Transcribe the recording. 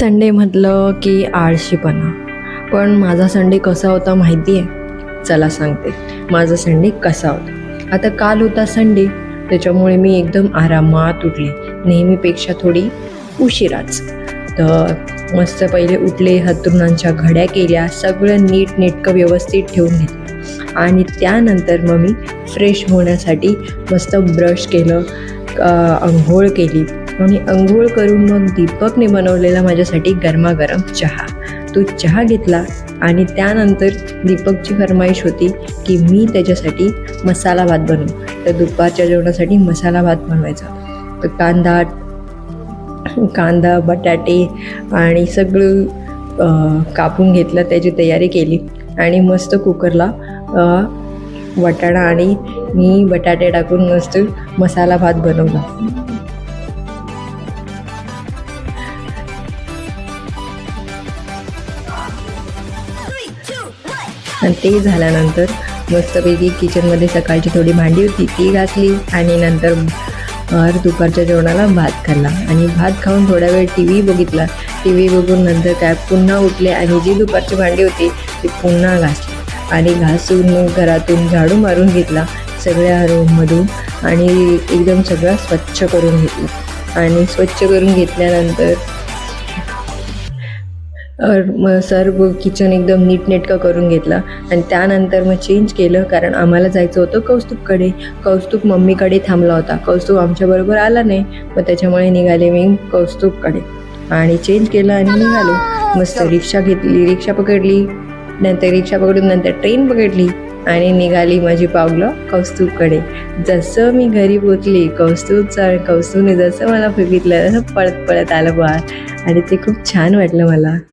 Sunday म्हटलं की आळशीपणा. पण माझा संडे कसा होता माहिती आहे? चला सांगते माझा संडे कसा होता. आता काल होता संडे, त्याच्यामुळे मी एकदम आरामात उठले, नेहमीपेक्षा थोडी उशिराच. तर मस्त पहिले उठले, अंथरुणांच्या घड्या केल्या, सगळं नीटनेटकं व्यवस्थित ठेवून घेतलं आणि त्यानंतर मग मी फ्रेश होण्यासाठी मस्त ब्रश केलं, अंघोळ केली आणि अंघोळ करून मग दीपकने बनवलेला माझ्यासाठी गरमागरम चहा, तो चहा घेतला. आणि त्यानंतर दीपकची फरमाईश होती की मी त्याच्यासाठी मसाला भात बनवू. तर दुपारच्या जेवणासाठी मसाला भात बनवायचा. तर कांदा बटाटे आणि सगळं कापून घेतलं, त्याची तयारी केली आणि मस्त कुकरला वाटाणा आणि मी बटाटे टाकून मस्त मसाला भात बनवला. आणि ते झाल्यानंतर मस्तपैकी किचनमध्ये सकाळची थोडी भांडी होती ती घासली आणि नंतर दुपारच्या जेवणाला भात खाल्ला आणि भात खाऊन थोडा वेळ टी व्ही बघितला. टी व्ही बघून नंतर काय पुन्हा उठले आणि जी दुपारची भांडी होती ती पुन्हा घासली आणि घासून मग घरातून झाडू मारून घेतला सगळ्या रूममधून आणि एकदम सगळं स्वच्छ करून घेतलं. आणि स्वच्छ करून घेतल्यानंतर मग सर्व किचन एकदम नीटनेटकं करून घेतलं आणि त्यानंतर मग चेंज केलं, कारण आम्हाला जायचं होतं कौस्तुभकडे. कौस्तुभ मम्मीकडे थांबला होता, कौस्तुभ आमच्याबरोबर आला नाही, मग त्याच्यामुळे निघाले मी कौस्तुभकडे आणि चेंज केलं आणि निघालो. मस्त रिक्षा घेतली, रिक्षा पकडली, नंतर रिक्षा पकडून नंतर ट्रेन पकडली आणि निघाली माझी पावलं कौस्तुभकडे. जसं मी घरी पोचली, कौस्तुभने जसं मला बघितलं तसं पळत पळत आलं बाहेर आणि ते खूप छान वाटलं मला.